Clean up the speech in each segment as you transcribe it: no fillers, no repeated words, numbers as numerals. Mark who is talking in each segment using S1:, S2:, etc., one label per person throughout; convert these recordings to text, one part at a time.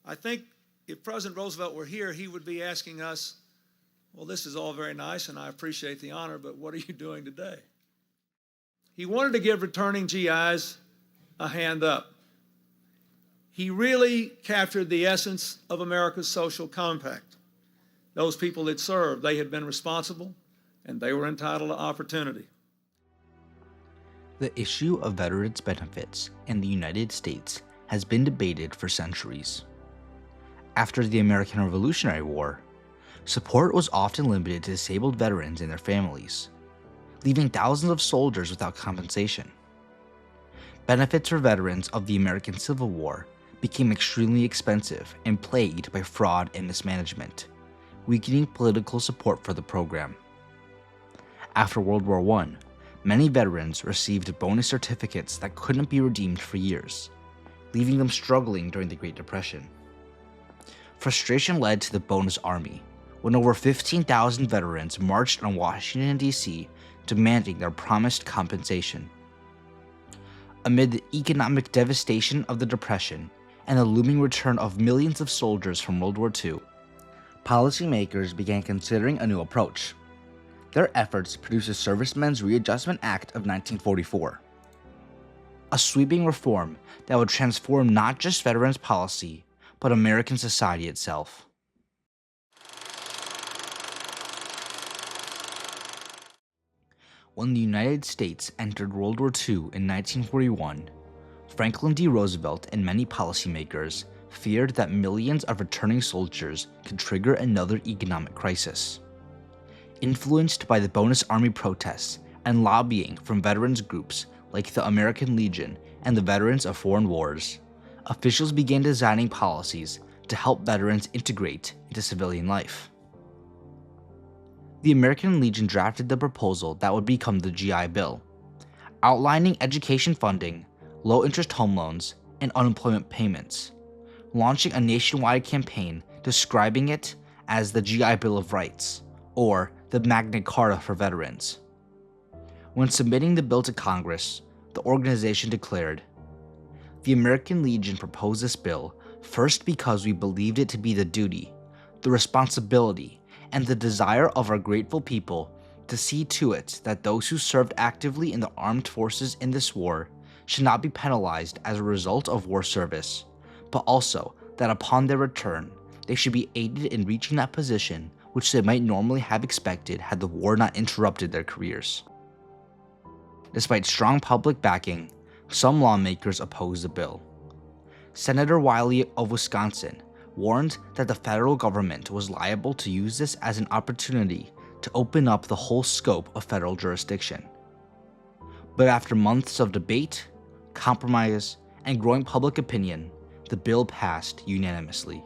S1: I think if President Roosevelt were here, he would be asking us, well, this is all very nice and I appreciate the honor, but what are you doing today? He wanted to give returning GIs a hand up. He really captured the essence of America's social compact. Those people that served, they had been responsible and they were entitled to opportunity.
S2: The issue of veterans' benefits in the United States has been debated for centuries. After the American Revolutionary War, support was often limited to disabled veterans and their families, leaving thousands of soldiers without compensation. Benefits for veterans of the American Civil War became extremely expensive and plagued by fraud and mismanagement, weakening political support for the program. After World War I, many veterans received bonus certificates that couldn't be redeemed for years, leaving them struggling during the Great Depression. Frustration led to the Bonus Army, when over 15,000 veterans marched on Washington, D.C., demanding their promised compensation. Amid the economic devastation of the Depression and the looming return of millions of soldiers from World War II, policymakers began considering a new approach. Their efforts produced the Servicemen's Readjustment Act of 1944, a sweeping reform that would transform not just veterans policy, but American society itself. When the United States entered World War II in 1941, Franklin D. Roosevelt and many policymakers feared that millions of returning soldiers could trigger another economic crisis. Influenced by the Bonus Army protests and lobbying from veterans groups like the American Legion and the Veterans of Foreign Wars, officials began designing policies to help veterans integrate into civilian life. The American Legion drafted the proposal that would become the GI Bill, outlining education funding, low-interest home loans, and unemployment payments, launching a nationwide campaign describing it as the GI Bill of Rights, or the Magna Carta for veterans. When submitting the bill to Congress, the organization declared, "The American Legion proposed this bill first because we believed it to be the duty, the responsibility, and the desire of our grateful people to see to it that those who served actively in the armed forces in this war should not be penalized as a result of war service, but also that upon their return, they should be aided in reaching that position which they might normally have expected had the war not interrupted their careers." Despite strong public backing, some lawmakers opposed the bill. Senator Wiley of Wisconsin warned that the federal government was liable to use this as an opportunity to open up the whole scope of federal jurisdiction. But after months of debate, compromise, and growing public opinion, the bill passed unanimously.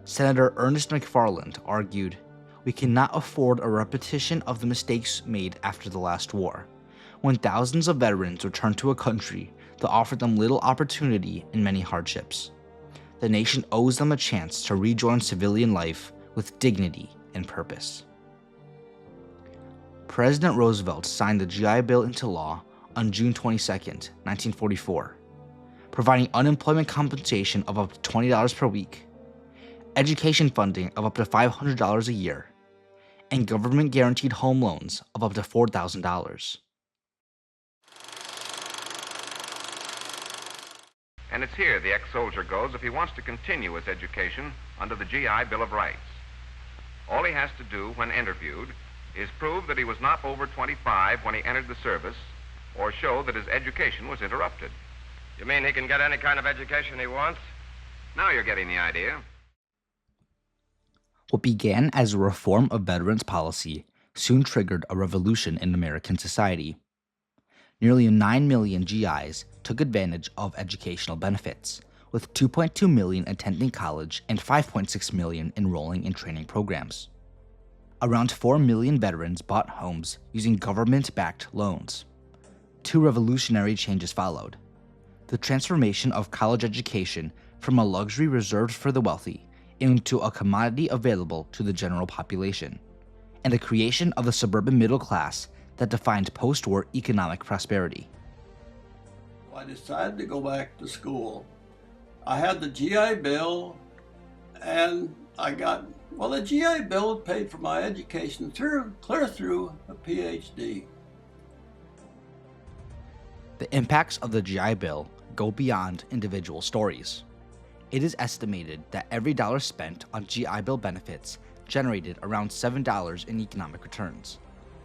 S2: Senator Ernest McFarland argued, "We cannot afford a repetition of the mistakes made after the last war, when thousands of veterans returned to a country that offered them little opportunity and many hardships. The nation owes them a chance to rejoin civilian life with dignity and purpose." President Roosevelt signed the GI Bill into law on June 22, 1944, providing unemployment compensation of up to $20 per week, education funding of up to $500 a year, and government-guaranteed home loans of up to $4,000.
S3: And it's here the ex-soldier goes if he wants to continue his education under the GI Bill of Rights. All he has to do when interviewed is prove that he was not over 25 when he entered the service, or show that his education was interrupted.
S4: You mean he can get any kind of education he wants?
S3: Now you're getting the idea.
S2: What began as a reform of veterans policy soon triggered a revolution in American society. Nearly 9 million GIs took advantage of educational benefits, with 2.2 million attending college and 5.6 million enrolling in training programs. Around 4 million veterans bought homes using government-backed loans. 2 revolutionary changes followed: the transformation of college education from a luxury reserved for the wealthy into a commodity available to the general population, and the creation of the suburban middle class that defined post-war economic prosperity.
S5: I decided to go back to school. I had the GI Bill, and the GI Bill paid for my education clear through a PhD.
S2: The impacts of the GI Bill go beyond individual stories. It is estimated that every dollar spent on GI Bill benefits generated around $7 in economic returns,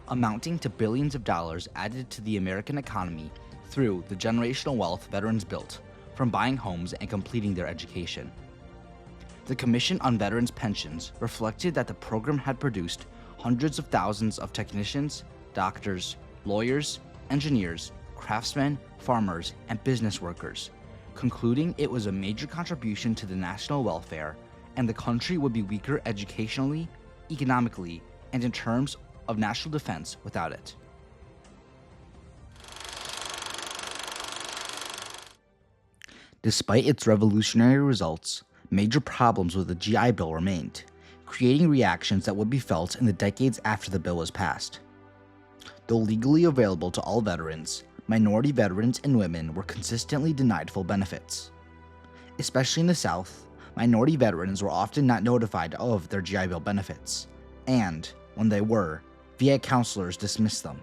S2: amounting to billions of dollars added to the American economy through the generational wealth veterans built from buying homes and completing their education. The Commission on Veterans Pensions reflected that the program had produced hundreds of thousands of technicians, doctors, lawyers, engineers, craftsmen, farmers, and business workers, concluding it was a major contribution to the national welfare, and the country would be weaker educationally, economically, and in terms of national defense without it. Despite its revolutionary results, major problems with the GI Bill remained, creating reactions that would be felt in the decades after the bill was passed. Though legally available to all veterans, minority veterans and women were consistently denied full benefits. Especially in the South, minority veterans were often not notified of their GI Bill benefits, and, when they were, VA counselors dismissed them.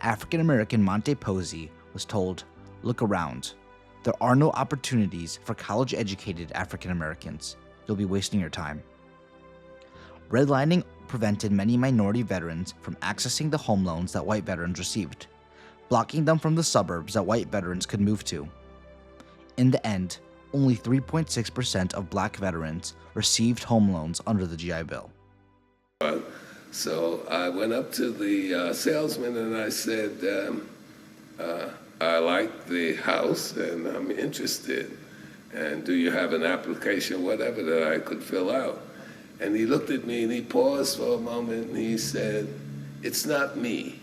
S2: African-American Monte Posey was told, "Look around. There are no opportunities for college-educated African Americans. You'll be wasting your time." Redlining prevented many minority veterans from accessing the home loans that white veterans received, blocking them from the suburbs that white veterans could move to. In the end, only 3.6% of black veterans received home loans under the GI Bill.
S6: So I went up to the salesman and I said, I like the house and I'm interested. And do you have an application, whatever, that I could fill out? And he looked at me and he paused for a moment and he said, "It's not me,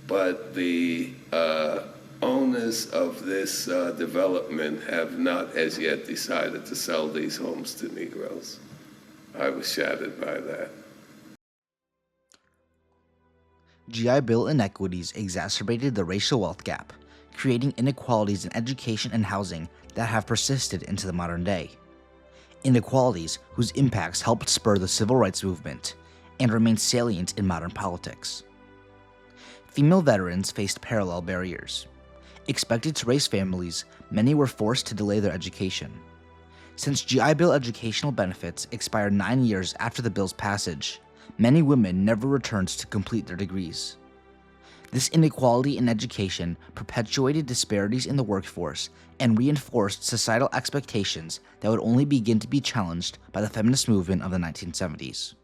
S6: but the owners of this development have not as yet decided to sell these homes to Negroes." I was shattered by that.
S2: GI Bill inequities exacerbated the racial wealth gap, creating inequalities in education and housing that have persisted into the modern day. Inequalities whose impacts helped spur the civil rights movement and remain salient in modern politics. Female veterans faced parallel barriers. Expected to raise families, many were forced to delay their education. Since GI Bill educational benefits expired 9 years after the bill's passage, many women never returned to complete their degrees. This inequality in education perpetuated disparities in the workforce and reinforced societal expectations that would only begin to be challenged by the feminist movement of the 1970s.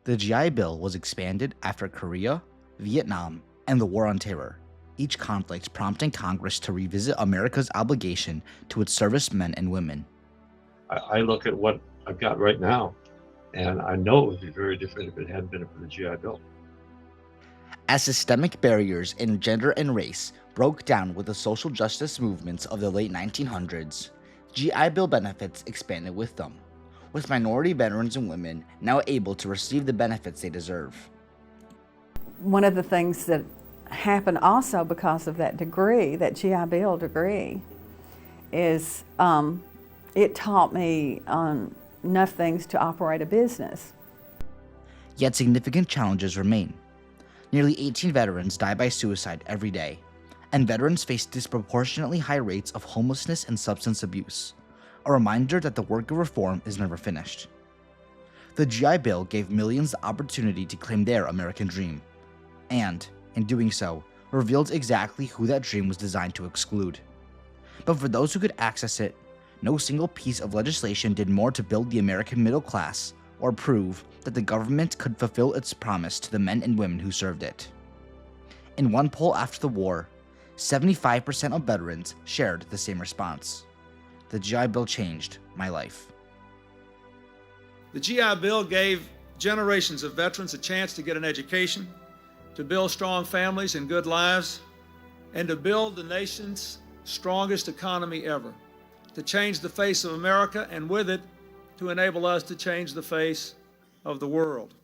S2: The GI Bill was expanded after Korea, Vietnam, and the War on Terror, each conflict prompting Congress to revisit America's obligation to its servicemen and women.
S7: I look at what I've got right now, and I know it would be very different if it hadn't been for the GI Bill.
S2: As systemic barriers in gender and race broke down with the social justice movements of the late 1900s, GI Bill benefits expanded with them, with minority veterans and women now able to receive the benefits they deserve.
S8: One of the things that happened also because of that degree, that GI Bill degree, is it taught me enough things to operate a business.
S2: Yet significant challenges remain. Nearly 18 veterans die by suicide every day, and veterans face disproportionately high rates of homelessness and substance abuse, a reminder that the work of reform is never finished. The GI Bill gave millions the opportunity to claim their American dream, and, in doing so, revealed exactly who that dream was designed to exclude. But for those who could access it, no single piece of legislation did more to build the American middle class or prove that the government could fulfill its promise to the men and women who served it. In one poll after the war, 75% of veterans shared the same response. The GI Bill changed my life.
S1: The GI Bill gave generations of veterans a chance to get an education, to build strong families and good lives, and to build the nation's strongest economy ever, to change the face of America, and with it, to enable us to change the face of the world.